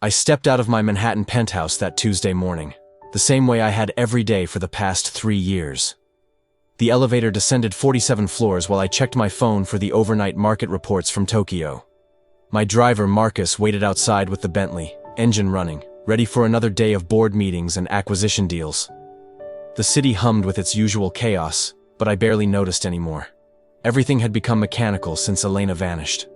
I stepped out of my Manhattan penthouse that Tuesday morning, the same way I had every day for the past 3 years. The elevator descended 47 floors while I checked my phone for the overnight market reports from Tokyo. My driver, Marcus, waited outside with the Bentley, engine running, ready for another day of board meetings and acquisition deals. The city hummed with its usual chaos, but I barely noticed anymore. Everything had become mechanical since Elena vanished.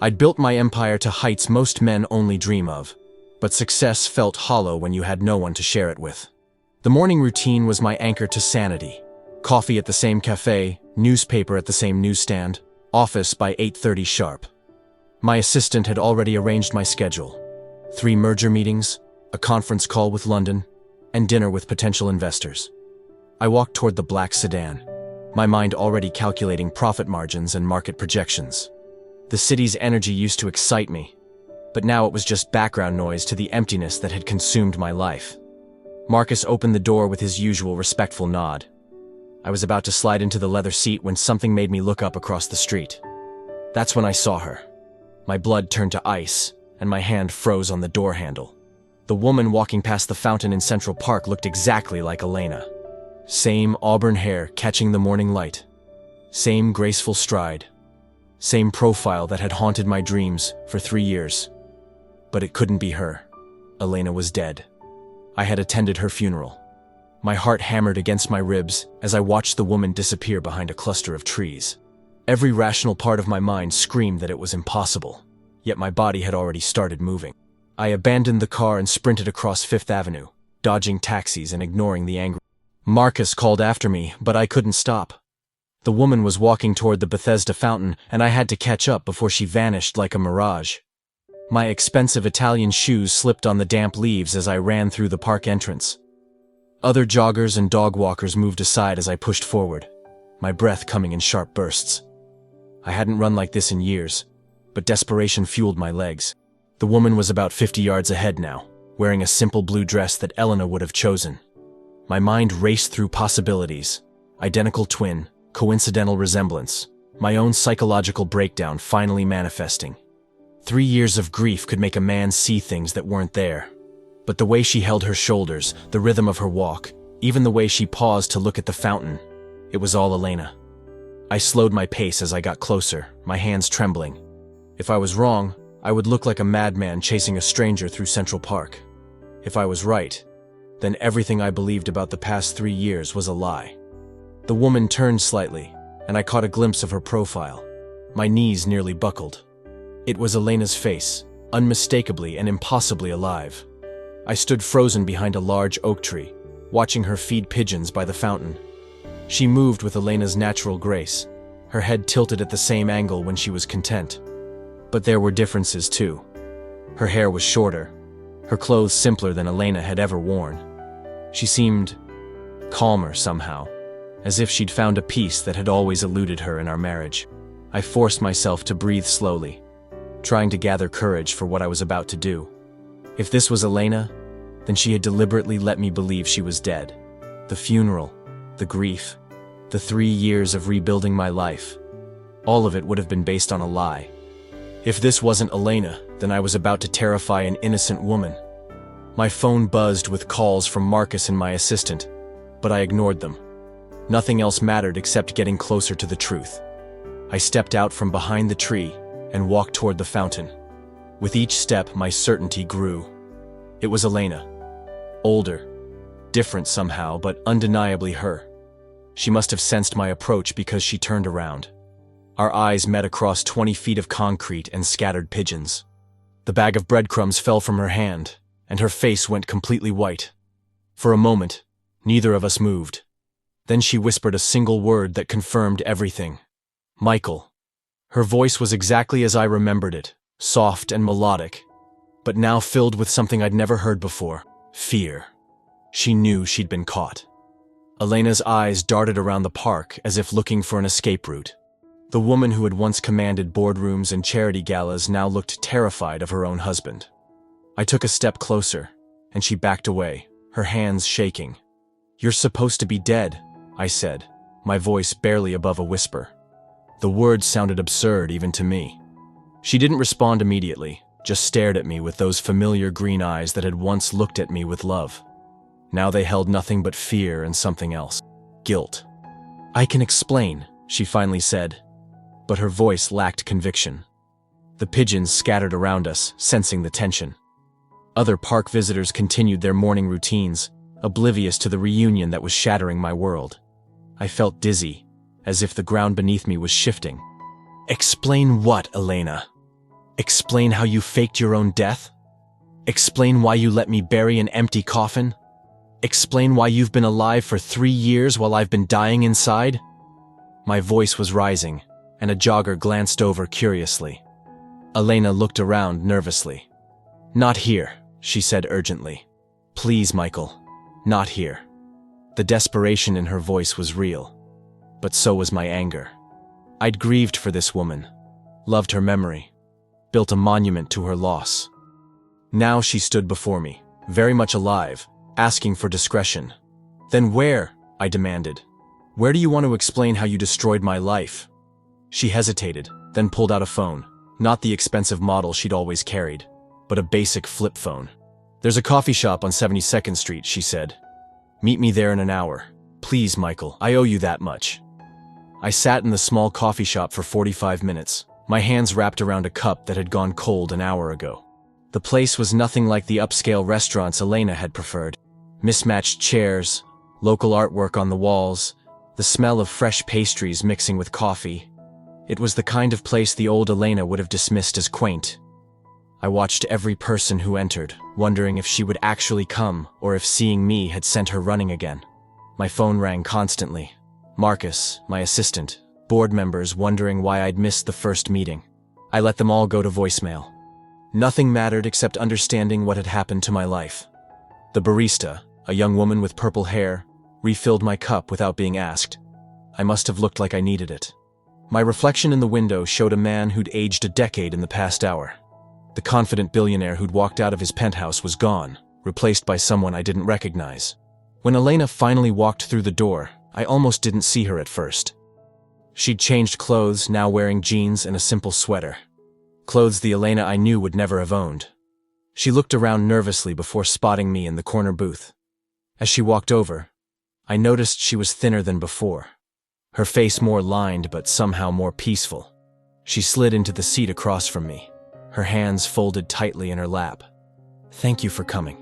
I'd built my empire to heights most men only dream of, but success felt hollow when you had no one to share it with. The morning routine was my anchor to sanity. Coffee at the same cafe, newspaper at the same newsstand, office by 8:30 sharp. My assistant had already arranged my schedule. 3 merger meetings, a conference call with London, and dinner with potential investors. I walked toward the black sedan, my mind already calculating profit margins and market projections. The city's energy used to excite me, but now it was just background noise to the emptiness that had consumed my life. Marcus opened the door with his usual respectful nod. I was about to slide into the leather seat when something made me look up across the street. That's when I saw her. My blood turned to ice, and my hand froze on the door handle. The woman walking past the fountain in Central Park looked exactly like Elena. Same auburn hair catching the morning light. Same graceful stride. Same profile that had haunted my dreams for 3 years. But it couldn't be her. Elena was dead. I had attended her funeral. My heart hammered against my ribs as I watched the woman disappear behind a cluster of trees. Every rational part of my mind screamed that it was impossible, yet my body had already started moving. I abandoned the car and sprinted across Fifth Avenue, dodging taxis and ignoring the angry. Marcus called after me, but I couldn't stop. The woman was walking toward the Bethesda fountain, and I had to catch up before she vanished like a mirage. My expensive Italian shoes slipped on the damp leaves as I ran through the park entrance. Other joggers and dog walkers moved aside as I pushed forward, my breath coming in sharp bursts. I hadn't run like this in years, but desperation fueled my legs. The woman was about 50 yards ahead now, wearing a simple blue dress that Elena would have chosen. My mind raced through possibilities. Identical twin, coincidental resemblance, my own psychological breakdown finally manifesting. 3 years of grief could make a man see things that weren't there. But the way she held her shoulders, the rhythm of her walk, even the way she paused to look at the fountain, it was all Elena. I slowed my pace as I got closer, my hands trembling. If I was wrong, I would look like a madman chasing a stranger through Central Park. If I was right, then everything I believed about the past 3 years was a lie. The woman turned slightly, and I caught a glimpse of her profile. My knees nearly buckled. It was Elena's face, unmistakably and impossibly alive. I stood frozen behind a large oak tree, watching her feed pigeons by the fountain. She moved with Elena's natural grace, her head tilted at the same angle when she was content. But there were differences too. Her hair was shorter, her clothes simpler than Elena had ever worn. She seemed calmer somehow, as if she'd found a peace that had always eluded her in our marriage. I forced myself to breathe slowly, trying to gather courage for what I was about to do. If this was Elena, then she had deliberately let me believe she was dead. The funeral, the grief, the 3 years of rebuilding my life, all of it would have been based on a lie. If this wasn't Elena, then I was about to terrify an innocent woman. My phone buzzed with calls from Marcus and my assistant, but I ignored them. Nothing else mattered except getting closer to the truth. I stepped out from behind the tree and walked toward the fountain. With each step, my certainty grew. It was Elena. Older, different somehow, but undeniably her. She must have sensed my approach because she turned around. Our eyes met across 20 feet of concrete and scattered pigeons. The bag of breadcrumbs fell from her hand, and her face went completely white. For a moment, neither of us moved. Then she whispered a single word that confirmed everything. Michael. Her voice was exactly as I remembered it, soft and melodic, but now filled with something I'd never heard before, fear. She knew she'd been caught. Elena's eyes darted around the park as if looking for an escape route. The woman who had once commanded boardrooms and charity galas now looked terrified of her own husband. I took a step closer, and she backed away, her hands shaking. "You're supposed to be dead," I said, my voice barely above a whisper. The words sounded absurd even to me. She didn't respond immediately, just stared at me with those familiar green eyes that had once looked at me with love. Now they held nothing but fear and something else. Guilt. "I can explain," she finally said, but her voice lacked conviction. The pigeons scattered around us, sensing the tension. Other park visitors continued their morning routines, oblivious to the reunion that was shattering my world. I felt dizzy, as if the ground beneath me was shifting. "Explain what, Elena? Explain how you faked your own death? Explain why you let me bury an empty coffin? Explain why you've been alive for 3 years while I've been dying inside?" My voice was rising, and a jogger glanced over curiously. Elena looked around nervously. "Not here," she said urgently. "Please, Michael, not here." The desperation in her voice was real, but so was my anger. I'd grieved for this woman, loved her memory, built a monument to her loss. Now she stood before me, very much alive, asking for discretion. "Then where?" I demanded. "Where do you want to explain how you destroyed my life?" She hesitated, then pulled out a phone, not the expensive model she'd always carried, but a basic flip phone. "There's a coffee shop on 72nd Street, she said. "Meet me there in an hour. Please, Michael, I owe you that much." I sat in the small coffee shop for 45 minutes, my hands wrapped around a cup that had gone cold an hour ago. The place was nothing like the upscale restaurants Elena had preferred. Mismatched chairs, local artwork on the walls, the smell of fresh pastries mixing with coffee. It was the kind of place the old Elena would have dismissed as quaint. I watched every person who entered, wondering if she would actually come or if seeing me had sent her running again. My phone rang constantly. Marcus, my assistant, board members wondering why I'd missed the first meeting. I let them all go to voicemail. Nothing mattered except understanding what had happened to my life. The barista, a young woman with purple hair, refilled my cup without being asked. I must have looked like I needed it. My reflection in the window showed a man who'd aged a decade in the past hour. The confident billionaire who'd walked out of his penthouse was gone, replaced by someone I didn't recognize. When Elena finally walked through the door, I almost didn't see her at first. She'd changed clothes, now wearing jeans and a simple sweater. Clothes the Elena I knew would never have owned. She looked around nervously before spotting me in the corner booth. As she walked over, I noticed she was thinner than before. Her face more lined but somehow more peaceful. She slid into the seat across from me, her hands folded tightly in her lap. "Thank you for coming,"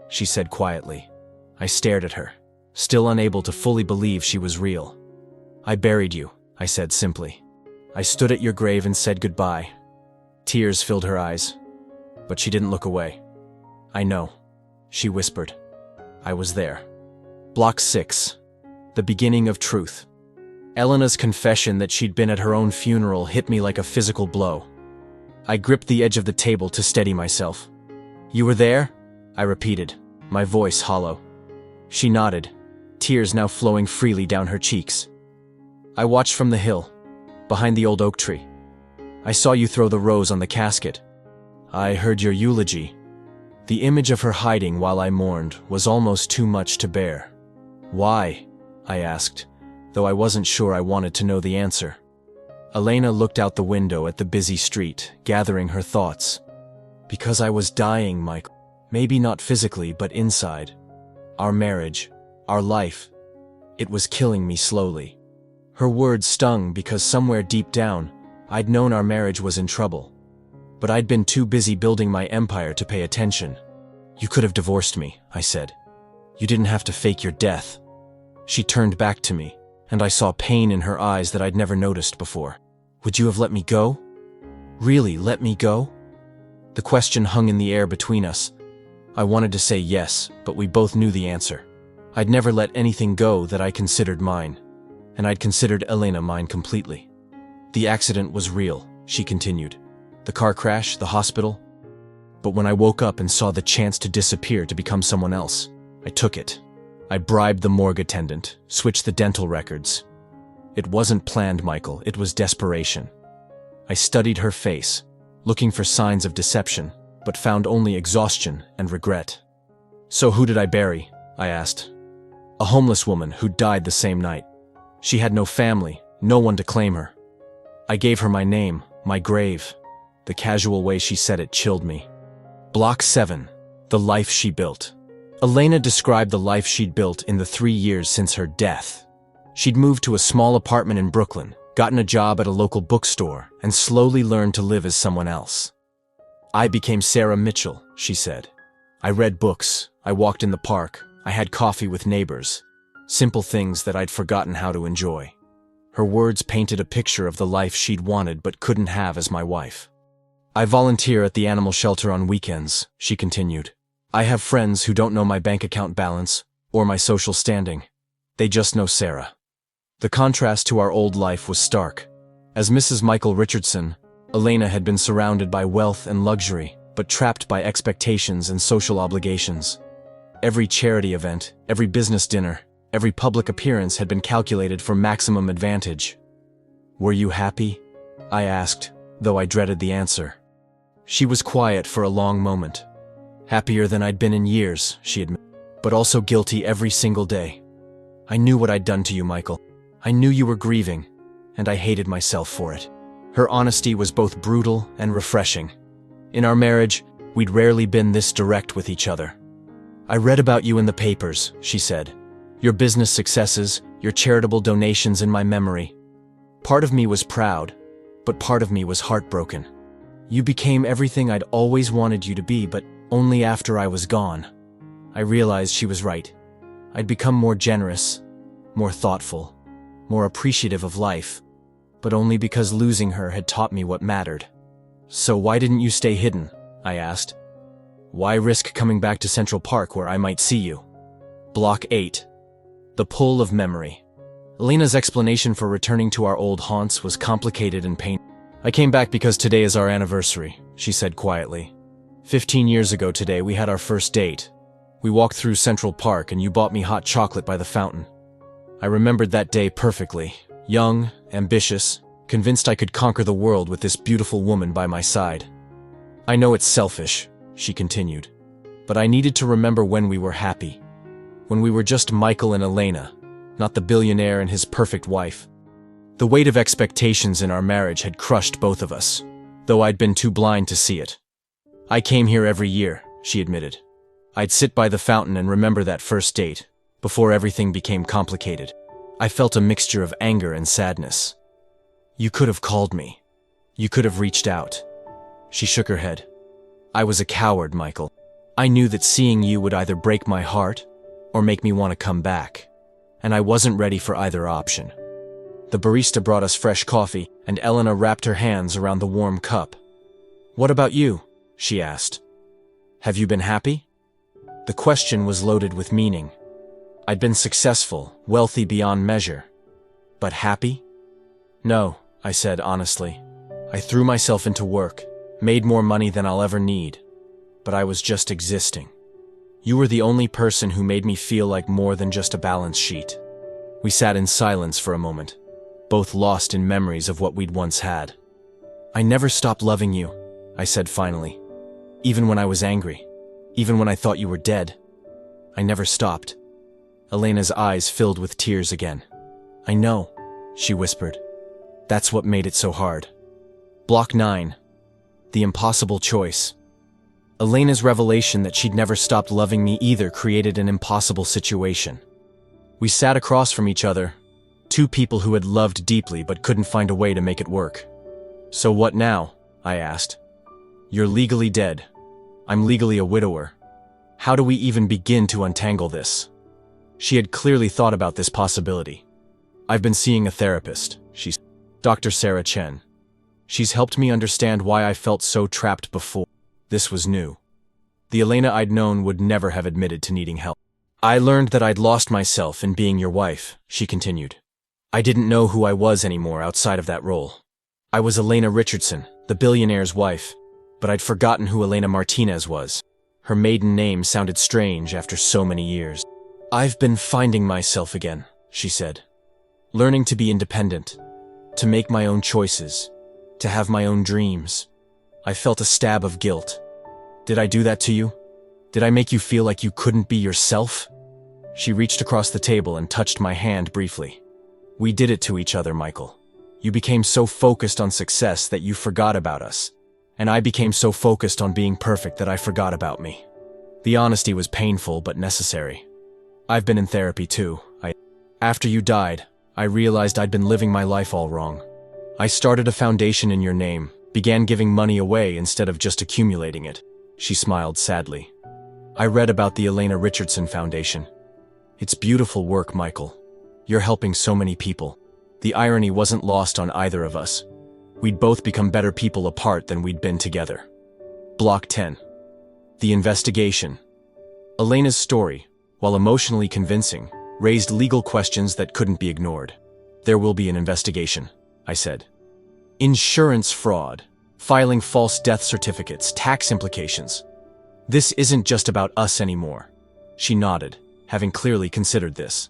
she said quietly. I stared at her, still unable to fully believe she was real. "I buried you," I said simply. "I stood at your grave and said goodbye." Tears filled her eyes, but she didn't look away. "I know," she whispered. "I was there." Block 6. The beginning of truth. Elena's confession that she'd been at her own funeral hit me like a physical blow. I gripped the edge of the table to steady myself. "You were there?" I repeated, my voice hollow. She nodded, tears now flowing freely down her cheeks. "I watched from the hill, behind the old oak tree. I saw you throw the rose on the casket. I heard your eulogy." The image of her hiding while I mourned was almost too much to bear. "Why?" I asked, though I wasn't sure I wanted to know the answer. Elena looked out the window at the busy street, gathering her thoughts. "Because I was dying, Michael. Maybe not physically, but inside. Our marriage, our life. It was killing me slowly." Her words stung because somewhere deep down, I'd known our marriage was in trouble. But I'd been too busy building my empire to pay attention. "You could have divorced me," I said. "You didn't have to fake your death." She turned back to me, and I saw pain in her eyes that I'd never noticed before. "Would you have let me go? Really let me go?" The question hung in the air between us. I wanted to say yes, but we both knew the answer. I'd never let anything go that I considered mine, and I'd considered Elena mine completely. "The accident was real," she continued. "The car crash, the hospital. But when I woke up and saw the chance to disappear to become someone else, I took it. I bribed the morgue attendant, switched the dental records. It wasn't planned, Michael, it was desperation." I studied her face, looking for signs of deception, but found only exhaustion and regret. "So who did I bury?" I asked. "A homeless woman who died the same night. She had no family, no one to claim her. I gave her my name, my grave. The casual way she said it chilled me. Block 7. The life she built. Elena described the life she'd built in the 3 years since her death. She'd moved to a small apartment in Brooklyn, gotten a job at a local bookstore, and slowly learned to live as someone else. I became Sarah Mitchell, she said. I read books, I walked in the park, I had coffee with neighbors. Simple things that I'd forgotten how to enjoy. Her words painted a picture of the life she'd wanted but couldn't have as my wife. I volunteer at the animal shelter on weekends, she continued. I have friends who don't know my bank account balance or my social standing. They just know Sarah. The contrast to our old life was stark. As Mrs. Michael Richardson, Elena had been surrounded by wealth and luxury, but trapped by expectations and social obligations. Every charity event, every business dinner, every public appearance had been calculated for maximum advantage. Were you happy? I asked, though I dreaded the answer. She was quiet for a long moment. Happier than I'd been in years, she admitted, but also guilty every single day. I knew what I'd done to you, Michael. I knew you were grieving, and I hated myself for it. Her honesty was both brutal and refreshing. In our marriage, we'd rarely been this direct with each other. I read about you in the papers, she said. Your business successes, your charitable donations in my memory. Part of me was proud, but part of me was heartbroken. You became everything I'd always wanted you to be, but only after I was gone. I realized she was right. I'd become more generous, more thoughtful, more appreciative of life, but only because losing her had taught me what mattered. So why didn't you stay hidden? I asked. Why risk coming back to Central Park where I might see you? Block 8. The pull of memory. Elena's explanation for returning to our old haunts was complicated and painful. I came back because today is our anniversary, she said quietly. 15 years ago today, we had our first date. We walked through Central Park and you bought me hot chocolate by the fountain. I remembered that day perfectly. Young, ambitious, convinced I could conquer the world with this beautiful woman by my side. I know it's selfish, she continued, but I needed to remember when we were happy. When we were just Michael and Elena, not the billionaire and his perfect wife. The weight of expectations in our marriage had crushed both of us, though I'd been too blind to see it. I came here every year, she admitted. I'd sit by the fountain and remember that first date, before everything became complicated. I felt a mixture of anger and sadness. You could have called me. You could have reached out. She shook her head. I was a coward, Michael. I knew that seeing you would either break my heart or make me want to come back, and I wasn't ready for either option. The barista brought us fresh coffee, and Elena wrapped her hands around the warm cup. What about you? She asked. Have you been happy? The question was loaded with meaning. I'd been successful, wealthy beyond measure. But happy? No, I said honestly. I threw myself into work, made more money than I'll ever need, but I was just existing. You were the only person who made me feel like more than just a balance sheet. We sat in silence for a moment, both lost in memories of what we'd once had. I never stopped loving you, I said finally. Even when I was angry, even when I thought you were dead. I never stopped. Elena's eyes filled with tears again. I know, she whispered. That's what made it so hard. Block 9. The impossible choice. Elena's revelation that she'd never stopped loving me either created an impossible situation. We sat across from each other, two people who had loved deeply but couldn't find a way to make it work. So what now? I asked. You're legally dead. I'm legally a widower. How do we even begin to untangle this? She had clearly thought about this possibility. I've been seeing a therapist, she said. Dr. Sarah Chen. She's helped me understand why I felt so trapped before. This was new. The Elena I'd known would never have admitted to needing help. I learned that I'd lost myself in being your wife, she continued. I didn't know who I was anymore outside of that role. I was Elena Richardson, the billionaire's wife, but I'd forgotten who Elena Martinez was. Her maiden name sounded strange after so many years. I've been finding myself again, she said. Learning to be independent, to make my own choices, to have my own dreams. I felt a stab of guilt. Did I do that to you? Did I make you feel like you couldn't be yourself? She reached across the table and touched my hand briefly. We did it to each other, Michael. You became so focused on success that you forgot about us. and I became so focused on being perfect that I forgot about me. The honesty was painful but necessary. I've been in therapy too. After you died, I realized I'd been living my life all wrong. I started a foundation in your name, began giving money away instead of just accumulating it. She smiled sadly. I read about the Elena Richardson Foundation. It's beautiful work, Michael. You're helping so many people. The irony wasn't lost on either of us. We'd both become better people apart than we'd been together. Block 10. The investigation. Elena's story, while emotionally convincing, raised legal questions that couldn't be ignored. There will be an investigation, I said. Insurance fraud, filing false death certificates, tax implications. This isn't just about us anymore. She nodded, having clearly considered this.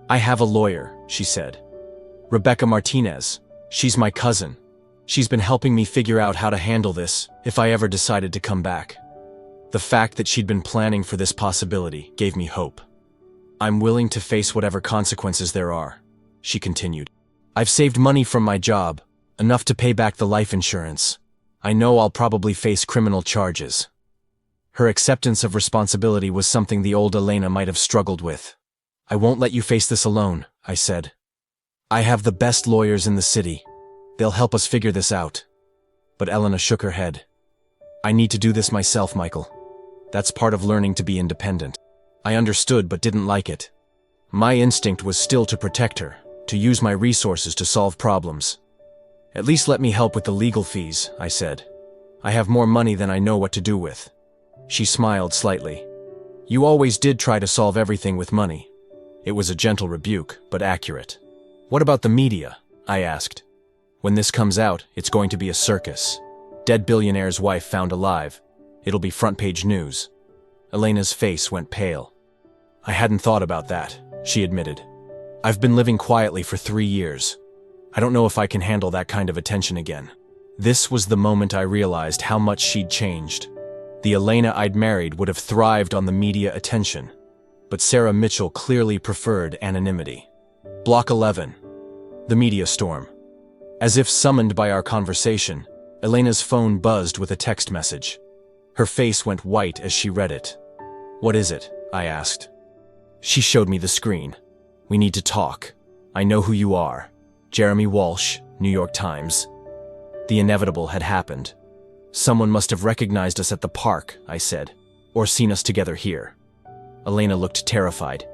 I have a lawyer, she said. Rebecca Martinez. She's my cousin. She's been helping me figure out how to handle this if I ever decided to come back. The fact that she'd been planning for this possibility gave me hope. I'm willing to face whatever consequences there are, she continued. I've saved money from my job, enough to pay back the life insurance. I know I'll probably face criminal charges. Her acceptance of responsibility was something the old Elena might have struggled with. I won't let you face this alone, I said. I have the best lawyers in the city. They'll help us figure this out. But Elena shook her head. I need to do this myself, Michael. That's part of learning to be independent. I understood but didn't like it. My instinct was still to protect her, to use my resources to solve problems. At least let me help with the legal fees, I said. I have more money than I know what to do with. She smiled slightly. You always did try to solve everything with money. It was a gentle rebuke, but accurate. What about the media? I asked. When this comes out, it's going to be a circus. Dead billionaire's wife found alive. It'll be front-page news. Elena's face went pale. I hadn't thought about that, she admitted. I've been living quietly for 3 years. I don't know if I can handle that kind of attention again. This was the moment I realized how much she'd changed. The Elena I'd married would have thrived on the media attention, but Sarah Mitchell clearly preferred anonymity. Block 11. The media storm. As if summoned by our conversation, Elena's phone buzzed with a text message. Her face went white as she read it. What is it? I asked. She showed me the screen. We need to talk. I know who you are. Jeremy Walsh, New York Times. The inevitable had happened. Someone must have recognized us at the park, I said, or seen us together here. Elena looked terrified.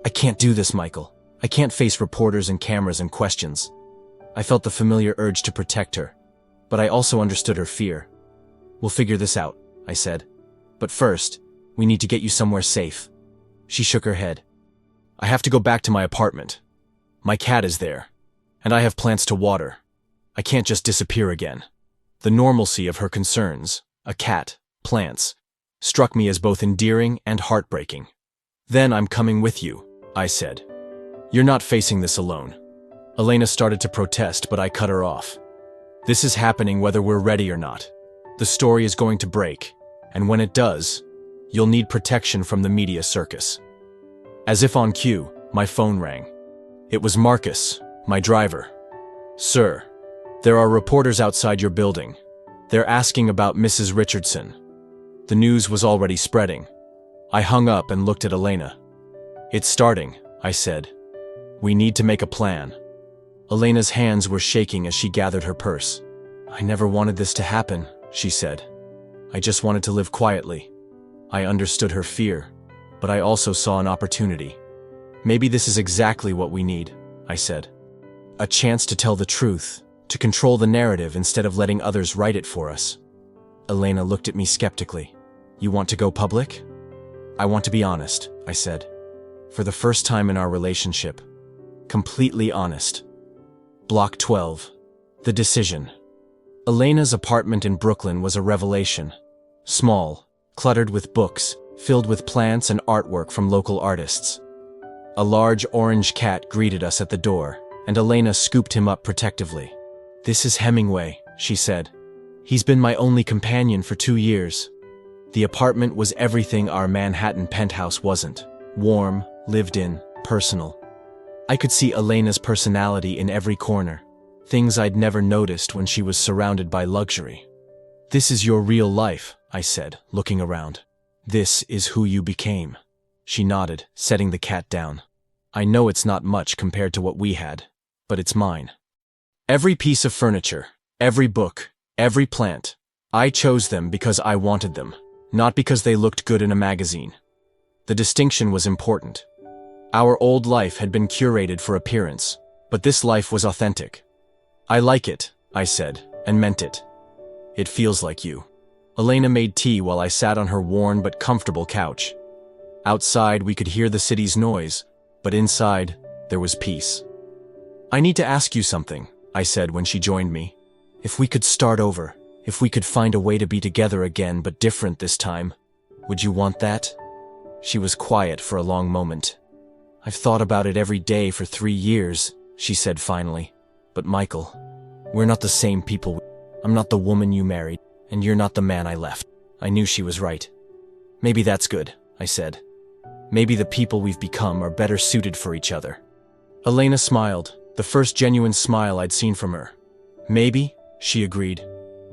I can't do this, Michael. I can't face reporters and cameras and questions. I felt the familiar urge to protect her, but I also understood her fear. We'll figure this out, I said. But first, we need to get you somewhere safe. She shook her head. I have to go back to my apartment. My cat is there, and I have plants to water. I can't just disappear again. The normalcy of her concerns, a cat, plants, struck me as both endearing and heartbreaking. Then I'm coming with you, I said. You're not facing this alone. Elena started to protest, but I cut her off. This is happening whether we're ready or not. The story is going to break, and when it does, you'll need protection from the media circus. As if on cue, my phone rang. It was Marcus, my driver. Sir, there are reporters outside your building. They're asking about Mrs. Richardson. The news was already spreading. I hung up and looked at Elena. It's starting, I said. We need to make a plan. Elena's hands were shaking as she gathered her purse. I never wanted this to happen, she said. I just wanted to live quietly. I understood her fear, but I also saw an opportunity. Maybe this is exactly what we need, I said. A chance to tell the truth, to control the narrative instead of letting others write it for us. Elena looked at me skeptically. You want to go public? I want to be honest, I said. For the first time in our relationship. Completely honest. Block 12. The decision. Elena's apartment in Brooklyn was a revelation. Small, cluttered with books, filled with plants and artwork from local artists. A large orange cat greeted us at the door, and Elena scooped him up protectively. This is Hemingway, she said. He's been my only companion for 2 years. The apartment was everything our Manhattan penthouse wasn't. Warm, lived in, personal. I could see Elena's personality in every corner, things I'd never noticed when she was surrounded by luxury. "This is your real life," I said, looking around. "This is who you became." She nodded, setting the cat down. "I know it's not much compared to what we had, but it's mine. Every piece of furniture, every book, every plant, I chose them because I wanted them, not because they looked good in a magazine." The distinction was important. Our old life had been curated for appearance, but this life was authentic. "I like it," I said, and meant it. "It feels like you." Elena made tea while I sat on her worn but comfortable couch. Outside, we could hear the city's noise, but inside, there was peace. "I need to ask you something," I said when she joined me. "If we could start over, if we could find a way to be together again but different this time, would you want that?" She was quiet for a long moment. "I've thought about it every day for 3 years," she said finally. "But Michael, we're not the same people. I'm not the woman you married, and you're not the man I left." I knew she was right. "Maybe that's good," I said. "Maybe the people we've become are better suited for each other." Elena smiled, the first genuine smile I'd seen from her. "Maybe," she agreed.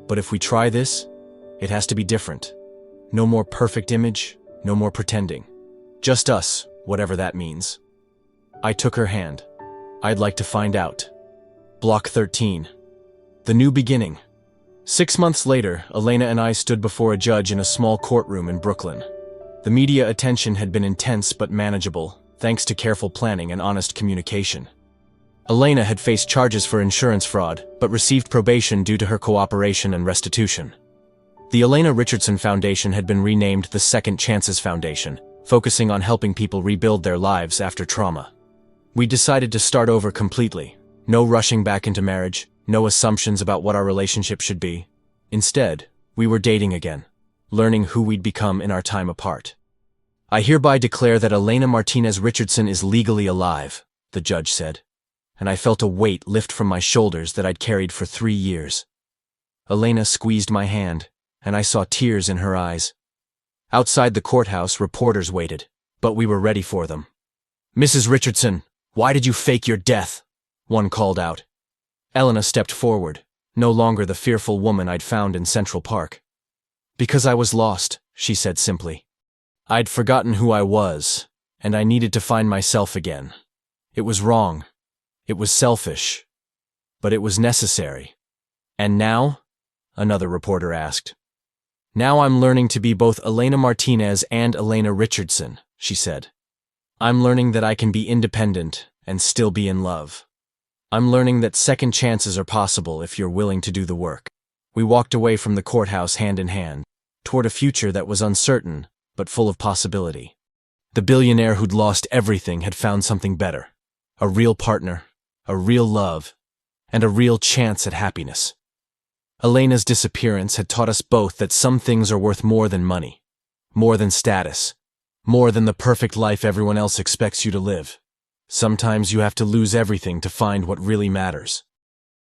"But if we try this, it has to be different. No more perfect image, no more pretending. Just us, whatever that means." I took her hand. "I'd like to find out." Block 13. The new beginning. 6 months later, Elena and I stood before a judge in a small courtroom in Brooklyn. The media attention had been intense but manageable, thanks to careful planning and honest communication. Elena had faced charges for insurance fraud, but received probation due to her cooperation and restitution. The Elena Richardson Foundation had been renamed the Second Chances Foundation, focusing on helping people rebuild their lives after trauma. We decided to start over completely. No rushing back into marriage, no assumptions about what our relationship should be. Instead, we were dating again, learning who we'd become in our time apart. "I hereby declare that Elena Martinez Richardson is legally alive," the judge said, and I felt a weight lift from my shoulders that I'd carried for 3 years. Elena squeezed my hand, and I saw tears in her eyes. Outside the courthouse, reporters waited, but we were ready for them. "Mrs. Richardson, why did you fake your death?" one called out. Elena stepped forward, no longer the fearful woman I'd found in Central Park. "Because I was lost," she said simply. "I'd forgotten who I was, and I needed to find myself again. It was wrong. It was selfish. But it was necessary." "And now?" another reporter asked. "Now I'm learning to be both Elena Martinez and Elena Richardson," she said. "I'm learning that I can be independent and still be in love. I'm learning that second chances are possible if you're willing to do the work." We walked away from the courthouse hand in hand, toward a future that was uncertain, but full of possibility. The billionaire who'd lost everything had found something better. A real partner, a real love, and a real chance at happiness. Elena's disappearance had taught us both that some things are worth more than money, more than status, more than the perfect life everyone else expects you to live. Sometimes you have to lose everything to find what really matters.